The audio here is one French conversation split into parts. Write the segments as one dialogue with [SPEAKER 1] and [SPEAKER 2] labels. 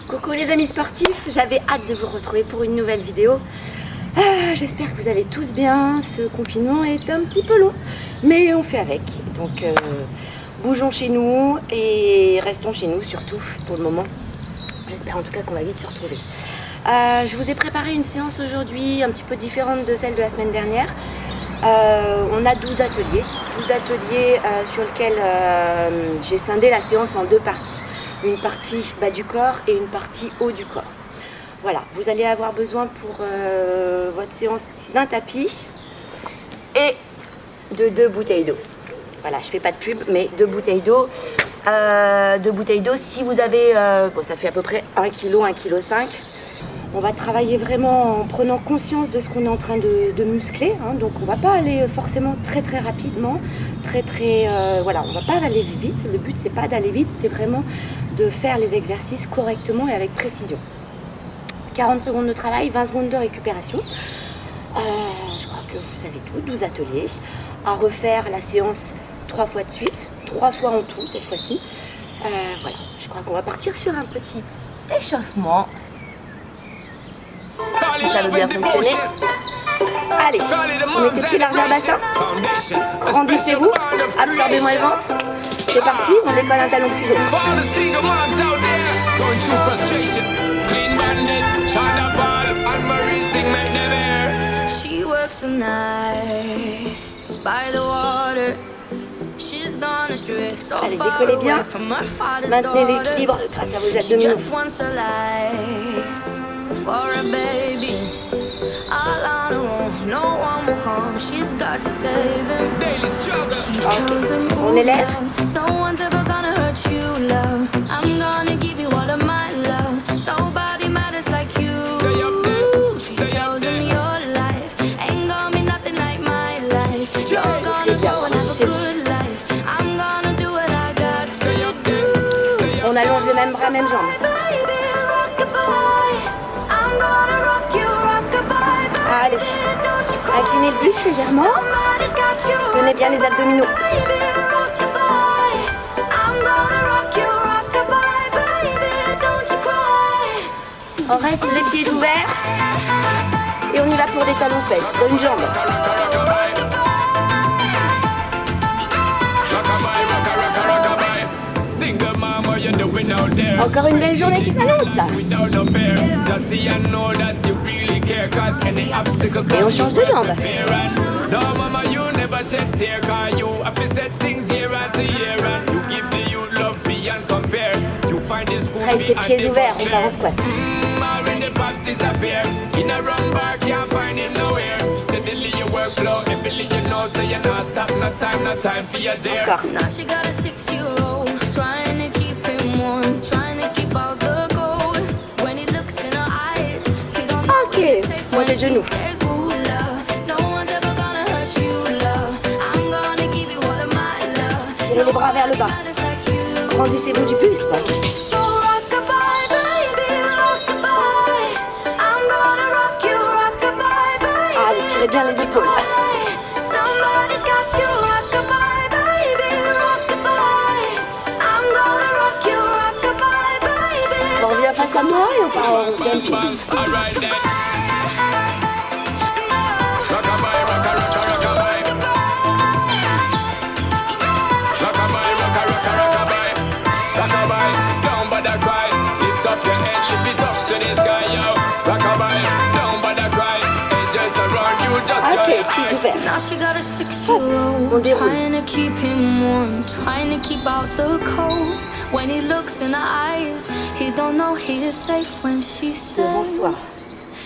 [SPEAKER 1] Coucou les amis sportifs, j'avais hâte de vous retrouver pour une nouvelle vidéo. J'espère que vous allez tous bien. Ce confinement est un petit peu long, mais on fait avec. Donc bougeons chez nous et restons chez nous surtout pour le moment. J'espère en tout cas qu'on va vite se retrouver. Je vous ai préparé une séance aujourd'hui un petit peu différente de celle de la semaine dernière. On a 12 ateliers sur lesquels j'ai scindé la séance en deux parties. Une partie bas du corps et une partie haut du corps. Voilà, vous allez avoir besoin pour votre séance d'un tapis et de 2 bouteilles d'eau. Voilà, je fais pas de pub, mais 2 bouteilles d'eau. 2 bouteilles d'eau, si vous avez, bon, ça fait à peu près 1 kg, 1,5 kg. On va travailler vraiment en prenant conscience de ce qu'on est en train de muscler. Hein, donc on va pas aller forcément très rapidement, voilà, on va pas aller vite. Le but c'est pas d'aller vite, c'est vraiment de faire les exercices correctement et avec précision. 40 secondes de travail, 20 secondes de récupération. Je crois que vous savez tout, 12 ateliers. À refaire la séance 3 fois de suite, 3 fois en tout cette fois-ci. Voilà, je crois qu'on va partir sur un petit échauffement. Si ça veut bien fonctionner. Allez, mettez pied large à bassin. Grandissez-vous, absorbez moins le ventre. C'est parti, on décolle un talon puis l'autre. Allez, décollez bien. Maintenez l'équilibre grâce à vos abdominaux. Okay. On élève. On allonge le même bras, même jambe. Allez, inclinez le buste légèrement. Tenez bien les abdominaux. On reste les pieds ouverts. Et on y va pour des talons-fesses. Bonne jambe. Encore une belle journée qui s'annonce. Et on change de jambe. Restez pieds ouverts, on part en squat. Encore. Ok, pointe les genoux. Tirez les bras vers le bas. Grandissez-vous du buste. Allez, tirez bien les épaules. On revient face à moi et on part en jumping. Ok, pieds ouverts. Hop, on déroule. Devant soi.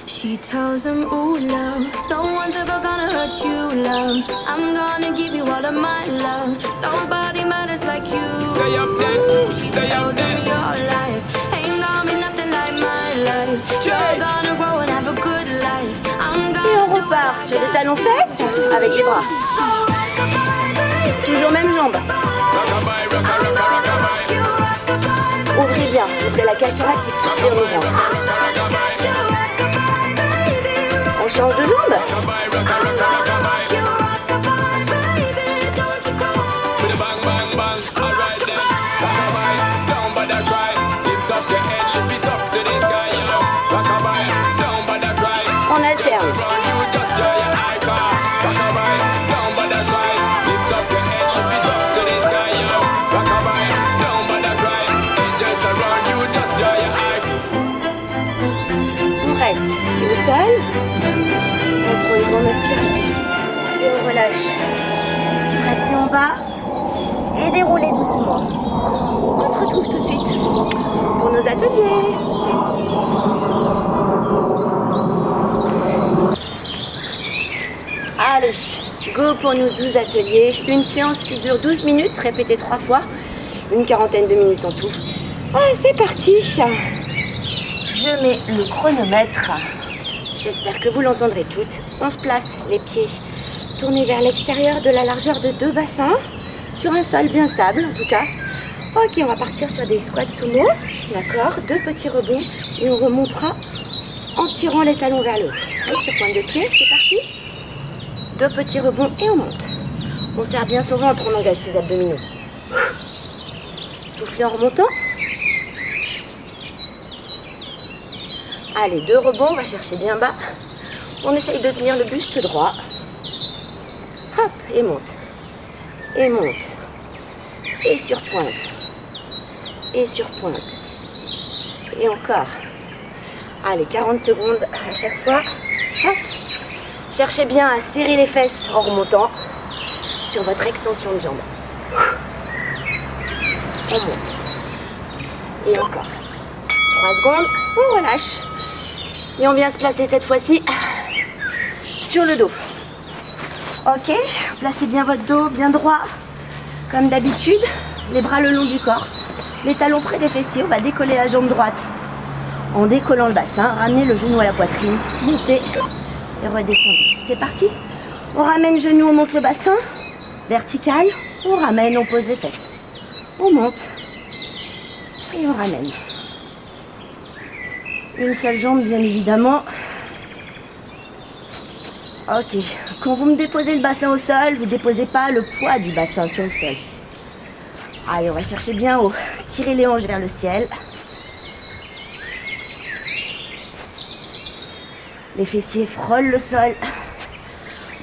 [SPEAKER 2] She tells him, ooh, love, no one's ever gonna hurt you, love. I'm gonna give you all of my love. Nobody matters like you.
[SPEAKER 3] Stay up then,
[SPEAKER 2] She
[SPEAKER 3] stay up
[SPEAKER 2] tells him
[SPEAKER 3] then.
[SPEAKER 2] your life ain't gonna be nothing like my life. You're gonna grow and have a good life. I'm
[SPEAKER 1] Et on
[SPEAKER 2] gonna
[SPEAKER 1] repart sur les talons-fesses avec les bras. Toujours même jambe. Ouvrez bien, ouvrez la cage thoracique, soufflez au ventre. On change de jambe. sol. On prend une grande inspiration. Et on relâche. Restez en bas. Et déroulez doucement. On se retrouve tout de suite pour nos ateliers. Allez, go pour nos 12 ateliers. Une séance qui dure 12 minutes, répétée 3 fois. Une quarantaine de minutes en tout. C'est parti. Je mets le chronomètre. J'espère que vous l'entendrez toutes. On se place les pieds tournés vers l'extérieur de la largeur de 2 bassins. Sur un sol bien stable en tout cas. Ok, on va partir sur des squats sumo. D'accord, 2 petits rebonds. Et on remontera en tirant les talons vers le haut. Sur pointe de pied, c'est parti. 2 petits rebonds et on monte. On serre bien son ventre, on engage ses abdominaux. Soufflez en remontant. Allez, 2 rebonds, on va chercher bien bas. On essaye de tenir le buste droit. Hop, et monte. Et monte. Et sur pointe. Et sur pointe. Et encore. Allez, 40 secondes à chaque fois. Hop. Cherchez bien à serrer les fesses en remontant sur votre extension de jambe. On monte. Et encore. 3 secondes. On relâche. Et on vient se placer cette fois-ci sur le dos. Ok, placez bien votre dos bien droit. Comme d'habitude, les bras le long du corps. Les talons près des fessiers, on va décoller la jambe droite. En décollant le bassin, ramenez le genou à la poitrine. Montez et redescendez. C'est parti. On ramène le genou, on monte le bassin. Vertical, on ramène, on pose les fesses. On monte et on ramène. Une seule jambe, bien évidemment. Ok, quand vous me déposez le bassin au sol, vous ne déposez pas le poids du bassin sur le sol. Allez, on va chercher bien haut. Tirez les hanches vers le ciel. Les fessiers frôlent le sol.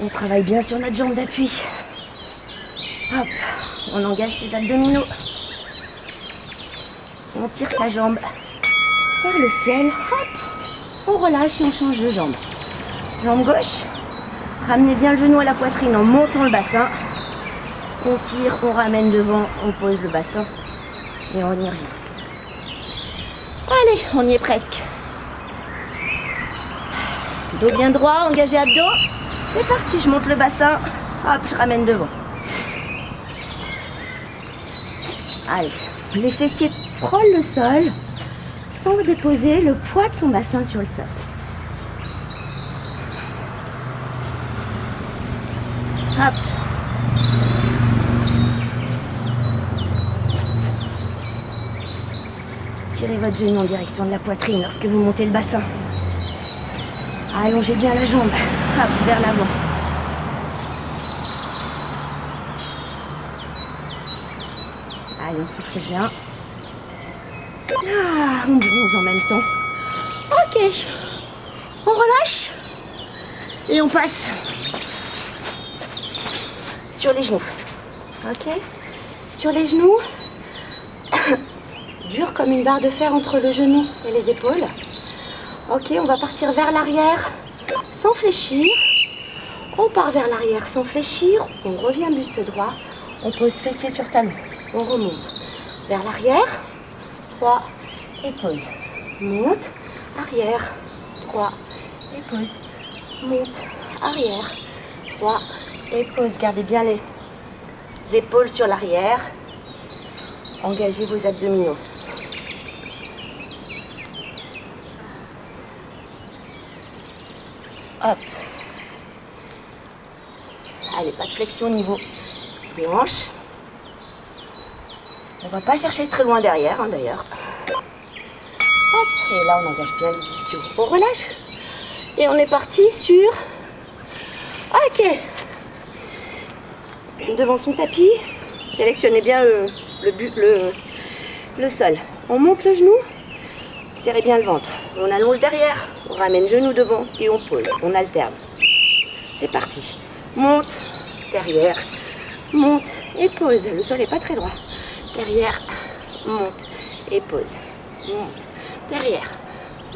[SPEAKER 1] On travaille bien sur notre jambe d'appui. Hop, on engage ses abdominaux. On tire sa jambe vers le ciel. Hop, on relâche et on change de jambe. Jambe gauche. Ramenez bien le genou à la poitrine en montant le bassin. On tire, on ramène devant, on pose le bassin et on y revient. Allez, on y est presque. Dos bien droit, engagé abdos. C'est parti, je monte le bassin. Hop, je ramène devant. Allez, les fessiers frôlent le sol sans déposer le poids de son bassin sur le sol. Hop. Tirez votre genou en direction de la poitrine lorsque vous montez le bassin. Allongez bien la jambe. Hop, vers l'avant. Allez, on souffle bien. On bronze en même temps. Ok. On relâche. Et on passe sur les genoux. Ok. Sur les genoux. Dur comme une barre de fer entre le genou et les épaules. Ok, on va partir vers l'arrière sans fléchir. On part vers l'arrière sans fléchir. On revient buste droit. On pose fessier sur talon. On remonte vers l'arrière. 3 et pause. Monte, arrière. 3 et pause. Monte, arrière. 3 et pause. Gardez bien les épaules sur l'arrière. Engagez vos abdominaux. Hop. Allez, pas de flexion au niveau des hanches. On va pas chercher très loin derrière, d'ailleurs. Hop. Et là, on engage bien les ischios. On relâche. Et on est parti sur... Ok. Devant son tapis, sélectionnez bien le sol. On monte le genou. Serrez bien le ventre. On allonge derrière, on ramène genou devant et on pose. On alterne. C'est parti. Monte, derrière, monte et pose. Le sol n'est pas très droit. Derrière, monte et pose. Monte, derrière,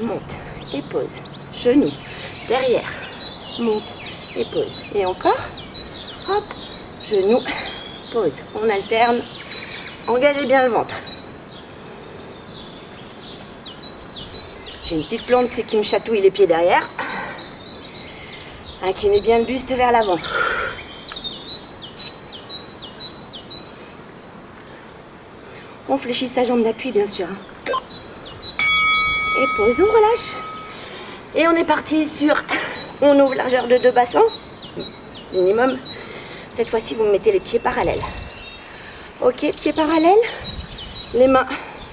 [SPEAKER 1] monte et pose. Genou, derrière, monte et pose. Et encore, hop, genou, pose. On alterne, engagez bien le ventre. J'ai une petite plante qui me chatouille les pieds derrière. Inclinez bien le buste vers l'avant. On fléchit sa jambe d'appui, bien sûr. Et pose, on relâche. Et on est parti sur... On ouvre largeur de 2 bassins, minimum. Cette fois-ci, vous mettez les pieds parallèles. Ok, pieds parallèles. Les mains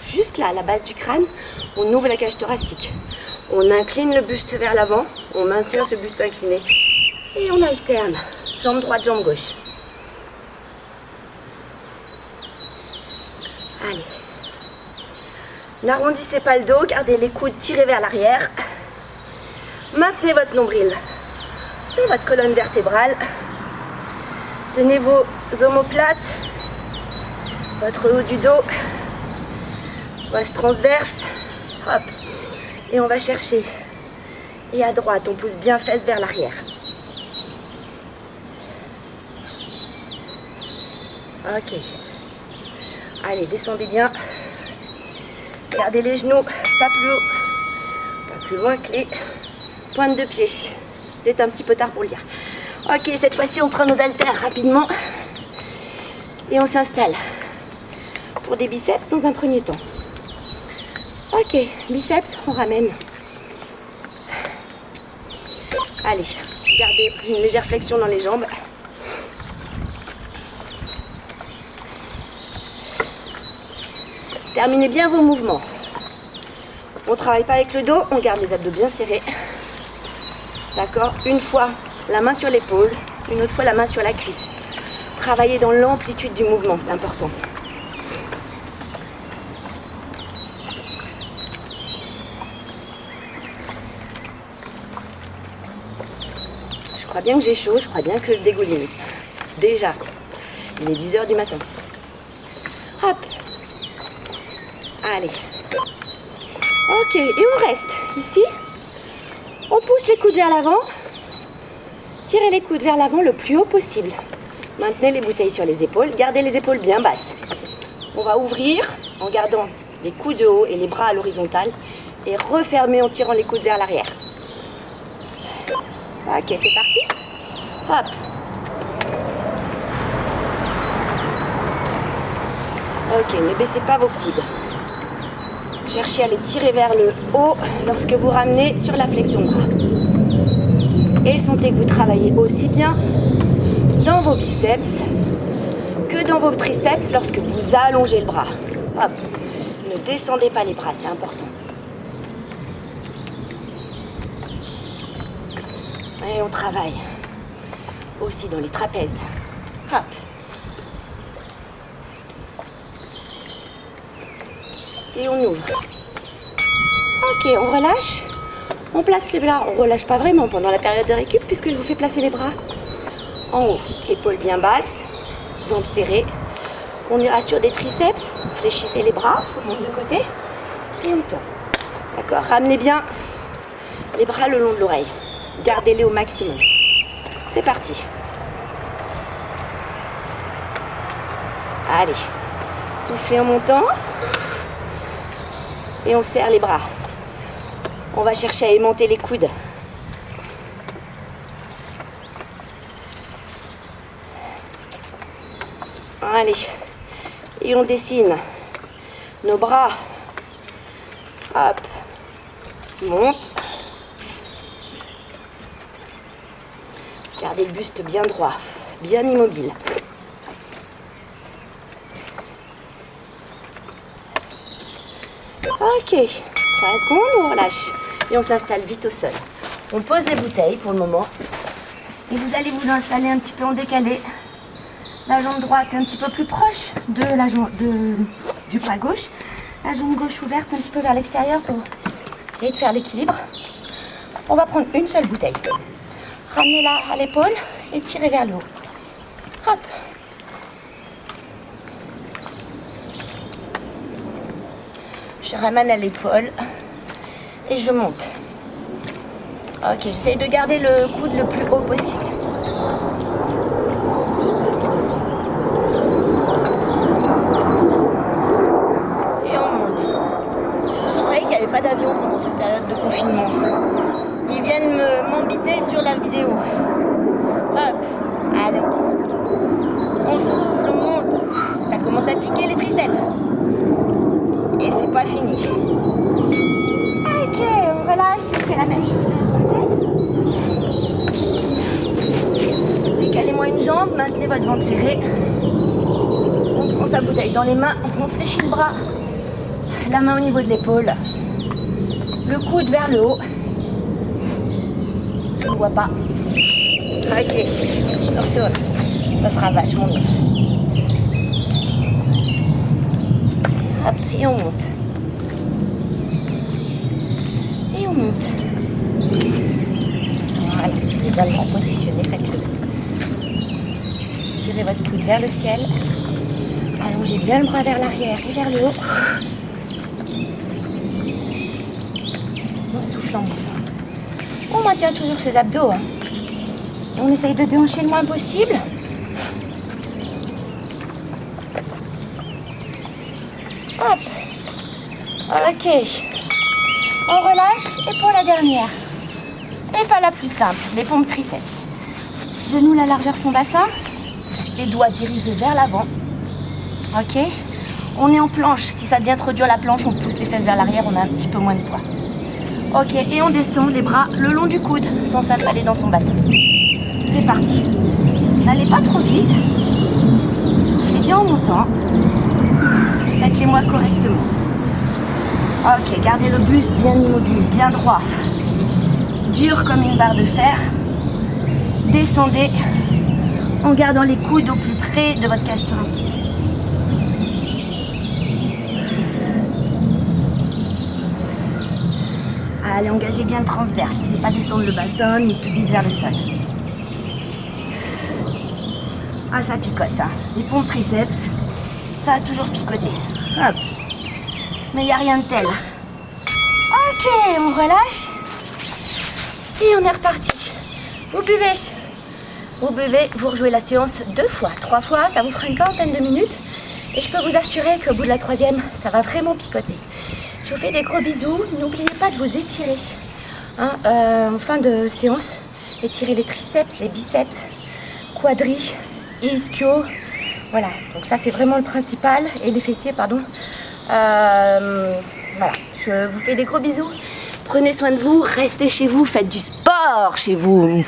[SPEAKER 1] juste là, à la base du crâne. On ouvre la cage thoracique. On incline le buste vers l'avant. On maintient ce buste incliné. Et on alterne. Jambe droite, jambe gauche. Allez. N'arrondissez pas le dos. Gardez les coudes tirés vers l'arrière. Maintenez votre nombril dans votre colonne vertébrale. Tenez vos omoplates, votre haut du dos, votre transverse. Hop. Et on va chercher. Et à droite, on pousse bien fesses vers l'arrière. Ok. Allez, descendez bien. Gardez les genoux pas plus haut, pas plus loin que les pointe de pied. C'est un petit peu tard pour le dire. Ok, cette fois-ci, on prend nos haltères rapidement. Et on s'installe. Pour des biceps dans un premier temps. Ok, biceps, on ramène. Allez, gardez une légère flexion dans les jambes. Terminez bien vos mouvements. On ne travaille pas avec le dos, on garde les abdos bien serrés. D'accord? Une fois la main sur l'épaule, une autre fois la main sur la cuisse. Travaillez dans l'amplitude du mouvement, c'est important. Je crois bien que j'ai chaud, je crois bien que je dégouline. Déjà, il est 10 h du matin. Hop. Allez. Ok, et on reste ici. On pousse les coudes vers l'avant. Tirez les coudes vers l'avant le plus haut possible. Maintenez les bouteilles sur les épaules. Gardez les épaules bien basses. On va ouvrir en gardant les coudes haut et les bras à l'horizontale. Et refermer en tirant les coudes vers l'arrière. Ok, c'est parti. Hop. Ok, ne baissez pas vos coudes. Cherchez à les tirer vers le haut lorsque vous ramenez sur la flexion de bras. Et sentez que vous travaillez aussi bien dans vos biceps que dans vos triceps lorsque vous allongez le bras. Hop. Ne descendez pas les bras, c'est important. Et on travaille aussi dans les trapèzes. Hop. Et on ouvre. Ok, on relâche. On place les bras. On ne relâche pas vraiment pendant la période de récup puisque je vous fais placer les bras en haut. Épaules bien basses, ventre serré. On ira sur des triceps. Fléchissez les bras, on monte de côté et on tourne. D'accord, ramenez bien les bras le long de l'oreille. Gardez-les au maximum. C'est parti. Allez, soufflez en montant. Et on serre les bras. On va chercher à aimanter les coudes. Allez. Et on dessine nos bras. Hop. Monte. Gardez le buste bien droit, bien immobile. Ok, 3 secondes, on relâche. Et on s'installe vite au sol. On pose les bouteilles pour le moment. Et vous allez vous installer un petit peu en décalé. La jambe droite un petit peu plus proche de la jambe, du bras gauche. La jambe gauche ouverte un petit peu vers l'extérieur pour essayer de faire l'équilibre. On va prendre une seule bouteille. Ramenez-la à l'épaule et tirez vers le haut. Hop. Je ramène à l'épaule et je monte. Ok, j'essaye de garder le coude le plus haut possible. Et on monte. Je croyais qu'il n'y avait pas d'avion pendant cette période de confinement. Ils viennent m'embêter sur la vidéo. Hop, allez. On souffle, on monte. Ça commence à piquer les triceps. Et c'est pas fini. Ok, on relâche, on fait la même chose. Décalez-moi une jambe, maintenez votre ventre serré. On prend sa bouteille dans les mains, on fléchit le bras. La main au niveau de l'épaule. Le coude vers le haut. Je ne vois pas. Ok, je me retourne. Ça sera vachement mieux. Hop, et on monte. Et on monte. Voilà, c'est bien le bras positionné, faites-le. Tirez votre coude vers le ciel. Allongez bien le bras vers l'arrière et vers le haut. On souffle en montant. On maintient toujours ses abdos. Hein. Et on essaye de déhancher le moins possible. Hop. Ok. On relâche et pour la dernière. Et pas la plus simple, les pompes triceps. Genoux la largeur de son bassin. Les doigts dirigés vers l'avant. Ok. On est en planche. Si ça devient trop dur la planche, on pousse les fesses vers l'arrière, on a un petit peu moins de poids. Ok, et on descend les bras le long du coude, sans s'affaler dans son bassin. C'est parti. N'allez pas trop vite. Soufflez bien en montant. Faites-les-moi correctement. Ok, gardez le buste bien immobile, bien droit. Dur comme une barre de fer. Descendez en gardant les coudes au plus près de votre cage thoracique. Allez, engagez bien le transverse. Laissez pas descendre le bassin, ni le pubis vers le sol. Ah, ça picote, hein. Les pompes triceps, ça a toujours picoté. Hop. Mais il n'y a rien de tel. Ok, on relâche. Et on est reparti. Vous buvez. Vous buvez, vous rejouez la séance 2 fois, 3 fois, ça vous fera une quarantaine de minutes. Et je peux vous assurer qu'au bout de la 3e, ça va vraiment picoter. Je vous fais des gros bisous. N'oubliez pas de vous étirer. Hein, en fin de séance, étirez les triceps, les biceps, quadris, ischio. Voilà, donc ça c'est vraiment le principal. Et les fessiers, pardon. Voilà, je vous fais des gros bisous. Prenez soin de vous, restez chez vous, faites du sport chez vous.